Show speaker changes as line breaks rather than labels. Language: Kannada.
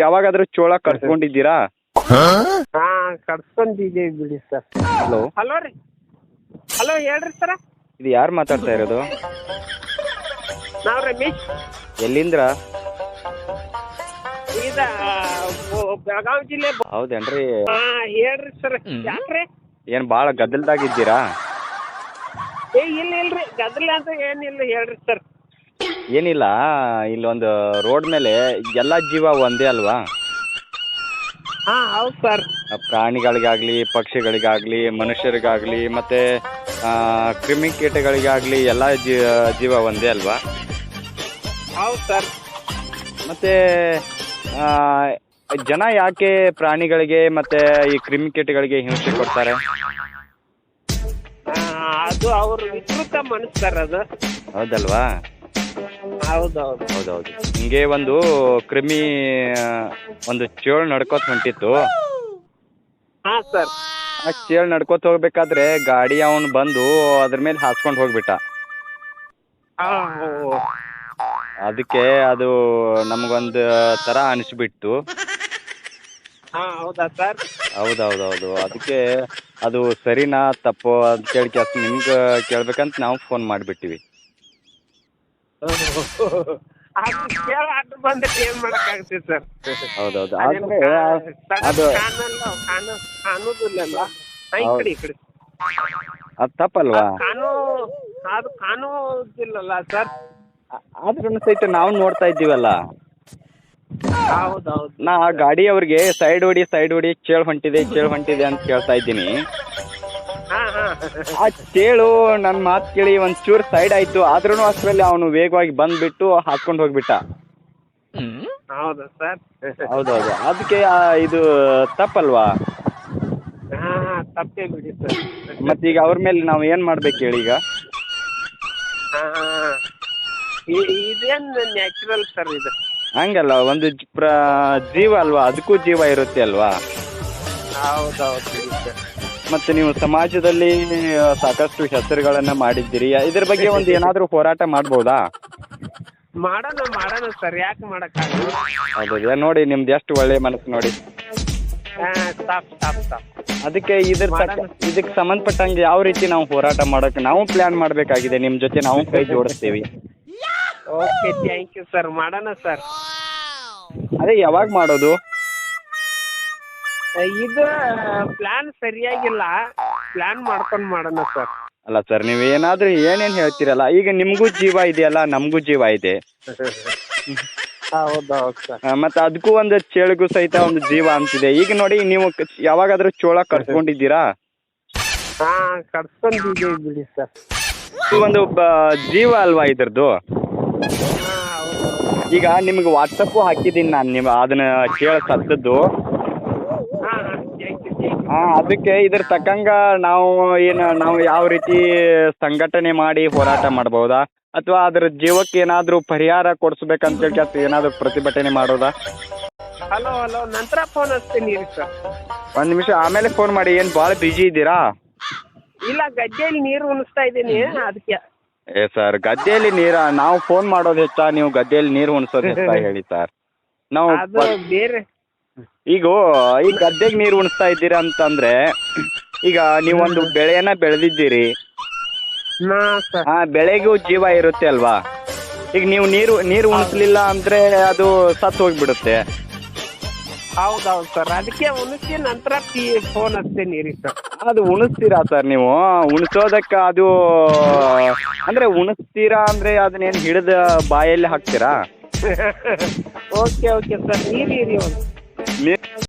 ಯಾವಾಗಾದ್ರೂ ಚೋಳ ಕಟ್ಕೊಂಡಿದ್ದೀರಾ?
ಹಾ ಕಟ್ಸ್ಕೊಂಡಿದ್ದೀವಿ ಬಿಡಿ ಸರ್.
ಹಲೋ,
ಹಲೋ ರೀ, ಹಲೋ ಹೇಳ್ರಿ ಸರ.
ಇದು ಯಾರು ಮಾತಾಡ್ತಾ ಇರೋದು?
ನಾವು ರಮೇಶ್
ಎಲ್ಲಿಂದ್ರ?
ಇದ ಬೆಳಗಾವಿ ಜಿಲ್ಲೆ.
ಹೌದೇನ್ರಿ?
ಹಾ ಹೇಳ್ರಿ ಸರ್, ಯಾಕ್ರಿ?
ಏನು ಭಾಳ ಗದ್ದಲ್ದಾಗಿದ್ದೀರಾ?
ಇಲ್ರಿ ಗದ್ದಲ ಅಂತ ಏನಿಲ್ಲ, ಹೇಳ್ರಿ ಸರ್.
ಏನಿಲ್ಲ, ಇಲ್ಲೊಂದು ರೋಡ್ ಮೇಲೆ ಎಲ್ಲ ಜೀವ ಒಂದೇ ಅಲ್ವಾ?
ಹಾ ಹೌದು ಸರ್.
ಪ್ರಾಣಿಗಳಿಗಾಗಲಿ, ಪಕ್ಷಿಗಳಿಗಾಗಲಿ, ಮನುಷ್ಯರಿಗಾಗಲಿ, ಮತ್ತು ಕ್ರಿಮಿಕೀಟಗಳಿಗಾಗಲಿ ಎಲ್ಲ ಜೀವ ಒಂದೇ ಅಲ್ವಾ?
ಹೌದು ಸರ್.
ಮತ್ತು ಜನ ಯಾಕೆ ಪ್ರಾಣಿಗಳಿಗೆ ಮತ್ತು ಈ ಕ್ರಿಮಿಕೀಟಗಳಿಗೆ ಹಿಂಸೆ ಕೊಡ್ತಾರೆ?
ಅದು ಅವ್ರ ವಿಕೃತ ಮನಸ್ಸು ಸರ್, ಅದು.
ಹೌದಲ್ವಾ?
ಹೌದೌದು.
ಹೌದೌದು. ಹಿಂಗೆ ಒಂದು ಕ್ರಿಮಿ ಒಂದು ಚೇಳು ನಡ್ಕೋತ ಹೊಂಟಿತ್ತು.
ಹಾ ಸರ್.
ಆ ಚೇಳು ನಡ್ಕೋತ ಹೋಗ್ಬೇಕಾದ್ರೆ ಗಾಡಿ ಅವನು ಬಂದು ಅದ್ರ ಮೇಲೆ ಹಾಸ್ಕೊಂಡು ಹೋಗ್ಬಿಟ್ಟ. ಅದಕ್ಕೆ ಅದು ನಮಗೊಂದು ಥರ ಅನಿಸ್ಬಿಟ್ಟು.
ಹಾ ಹೌದಾ ಸರ್?
ಹೌದೌದೌದು. ಅದಕ್ಕೆ ಅದು ಸರಿನಾ ತಪ್ಪು ಅಂತೇಳಿ ನಿಮ್ಗೆ ಕೇಳ್ಬೇಕಂತ ನಾವು ಫೋನ್ ಮಾಡಿಬಿಟ್ಟಿವಿ.
ಅದು ಬಂದ್ರೆ ಏನ್ ಮಾಡಕ್ಕಾಗುತ್ತೆ ಸರ್?
ಹೌದೌದು.
ಅದು ಕಾನೂನಿಲ್ಲ. ಈ ಕಡೆ
ಅದು ತಪ್ಪಲ್ವಾ?
ಅದು ಕಾನೂನಿಲ್ಲಲ್ಲ ಸರ್.
ಆದ್ರೂ ಸಹಿತ ನಾವು ನೋಡ್ತಾ ಇದ್ದೀವಲ್ಲ.
ಹೌದೌದು.
ನಾ ಆ ಗಾಡಿ ಅವ್ರಿಗೆ ಸೈಡ್ ಹೊಡಿ ಚೇಳು ಹೊಂಟಿದೆ ಅಂತ ಕೇಳ್ತಾ ಇದ್ದೀನಿ. ಆ ಚೇಳು ನನ್ನ ಮಾತು ಕೇಳಿ ಒಂಚೂರು ಸೈಡ್ ಆಯ್ತು, ಆದ್ರೂ ಅಷ್ಟರಲ್ಲಿ ಅವನು ವೇಗವಾಗಿ ಬಂದ್ಬಿಟ್ಟು ಹಾಸ್ಕೊಂಡು ಹೋಗ್ಬಿಟ್ಟ.
ಹೌದಾ ಸರ್?
ಹೌದೌದು. ಅದಕ್ಕೆ ಇದು ತಪ್ಪಲ್ವಾ?
ತಪ್ಪೇ ಬಿಡಿ ಸರ್.
ಮತ್ತೀಗ ಅವ್ರ ಮೇಲೆ ನಾವು ಏನು ಮಾಡ್ಬೇಕು ಹೇಳಿ ಈಗ?
ಇದೇನು ನ್ಯಾಚುರಲ್ ಸರ್ ಇದು?
ಹಂಗಲ್ಲ, ಒಂದು ಜೀವ ಅಲ್ವಾ, ಅದಕ್ಕೂ ಜೀವ ಇರುತ್ತೆ ಅಲ್ವಾ?
ಹೌದೌದು.
ಮತ್ತು ನೀವು ಸಮಾಜದಲ್ಲಿ ಸಾಕಷ್ಟು ಹೆಸರುಗಳನ್ನು ಮಾಡಿದ್ದೀರಿ. ಇದ್ರ ಬಗ್ಗೆ ಒಂದು ಏನಾದರೂ ಹೋರಾಟ ಮಾಡ್ಬೋದಾ?
ಮಾಡೋಣ ಸರ್, ಯಾಕೆ ಮಾಡೋಕ್ಕಾಗಲ್ಲ?
ಹೌದಾ? ನೋಡಿ ನಿಮ್ದು ಎಷ್ಟು ಒಳ್ಳೆಯ ಮನಸ್ಸು ನೋಡಿ. ಅದಕ್ಕೆ ಇದಕ್ಕೆ ಸಂಬಂಧಪಟ್ಟಂಗೆ ಯಾವ ರೀತಿ ನಾವು ಹೋರಾಟ ಮಾಡೋಕೆ ನಾವು ಪ್ಲ್ಯಾನ್ ಮಾಡಬೇಕಾಗಿದೆ. ನಿಮ್ಮ ಜೊತೆ ನಾವು ಕೈ ಜೋಡಿಸ್ತೀವಿ.
Okay, thank you sir. ಮಾಡೋಣ ಸರ್.
ಅದೇ ಯಾವಾಗ ಮಾಡೋದು?
ಇದು ಪ್ಲಾನ್ ಸರಿಯಾಗಿಲ್ಲ, ಪ್ಲಾನ್ ಮಾಡ್ಕೊಂಡು ಮಾಡೋಣ ಸರ್.
ಅಲ್ಲ ಸರ್, ನೀವು ಏನಾದರೂ ಏನೇನು ಹೇಳ್ತೀರಲ್ಲ, ಈಗ ನಿಮಗೂ ಜೀವ ಇದೆಯಲ್ಲ, ನಮಗೂ ಜೀವ ಇದೆ.
ಹೌದೌದು ಸರ್.
ಮತ್ತು ಅದಕ್ಕೂ ಒಂದು ಚೇಳಿಗೂ ಸಹಿತ ಒಂದು ಜೀವ ಅಂತಿದೆ. ಈಗ ನೋಡಿ, ನೀವು ಯಾವಾಗಾದರೂ ಚೋಳ ಕಟ್ಕೊಂಡಿದ್ದೀರಾ?
ಕಟ್ಸ್ಕೊಂಡಿದ್ದೀವಿ ಬಿಡಿ ಸರ್.
ಇದು ಒಂದು ಜೀವ ಅಲ್ವಾ ಇದ್ರದ್ದು? ಈಗ ನಿಮ್ಗೆ ವಾಟ್ಸಪ್ಪು ಹಾಕಿದ್ದೀನಿ ನಾನು, ಅದನ್ನ ಚೇಳು ಸತ್ತದ್ದು. ಅದಕ್ಕೆ ಇದ್ರ ತಕ್ಕಂಗ ನಾವು ಯಾವ ರೀತಿ ಸಂಘಟನೆ ಮಾಡಿ ಹೋರಾಟ ಮಾಡ್ಬೋದಾ, ಅಥವಾ ಅದ್ರ ಜೀವಕ್ಕೆ ಏನಾದರೂ ಪರಿಹಾರ ಕೊಡಿಸ್ಬೇಕಂತೇಳಿ ಏನಾದರೂ ಪ್ರತಿಭಟನೆ ಮಾಡೋದಾ?
ಹಲೋ ನಂತರ ಫೋನ್ ಹಚ್ತೀನಿ ಸರ್.
ಒಂದು ನಿಮಿಷ ಆಮೇಲೆ ಫೋನ್ ಮಾಡಿ. ಏನು ಭಾಳ ಬಿಜಿ ಇದ್ದೀರಾ?
ಇಲ್ಲ, ಗದ್ದೆಯಲ್ಲಿ ನೀರು ಉಣಿಸ್ತಾ ಇದ್ದೀನಿ, ಅದಕ್ಕೆ.
ಸರ್, ಗದ್ದೆಯಲ್ಲಿ ನಾವು ಫೋನ್ ಮಾಡೋದು ಹೆಚ್ಚಾ, ನೀವು ಗದ್ದೆಯಲ್ಲಿ ನೀರು ಉಣಿಸೋದು ಹೆಚ್ಚಾ ಹೇಳಿ ಸರ್? ನಾವು
ಬೇರೆ
ಈಗ ಈ ಗದ್ದೆಗೆ ನೀರು ಉಣಿಸ್ತಾ ಇದ್ದೀರಾ ಅಂತಂದ್ರೆ, ಈಗ ನೀವೊಂದು ಬೆಳೆಯನ್ನ ಬೆಳೆದಿದ್ದೀರಿ. ಬೆಳೆಗೂ ಜೀವ ಇರುತ್ತೆ ಅಲ್ವಾ? ಈಗ ನೀವು ನೀರು ಉಣಿಸ್ಲಿಲ್ಲ ಅಂದ್ರೆ ಅದು ಸತ್ತು ಹೋಗ್ಬಿಡುತ್ತೆ.
ಹೌದೌದು ಸರ್, ಅದಕ್ಕೆ ಉಣಿಸಿ ನಂತರ ಫೋನ್ ಹಚ್ತೀನಿ ಸರ್.
ಅದು ಉಣಿಸ್ತೀರಾ ಸರ್ ನೀವು? ಉಣಿಸೋದಕ್ಕೆ ಅದು ಅಂದ್ರೆ ಉಣಿಸ್ತೀರಾ ಅಂದ್ರೆ ಅದನ್ನೇನು ಹಿಡಿದ ಬಾಯಲ್ಲಿ ಹಾಕ್ತೀರಾ?
ಓಕೆ ಸರ್, ನೀರು
ನೀರು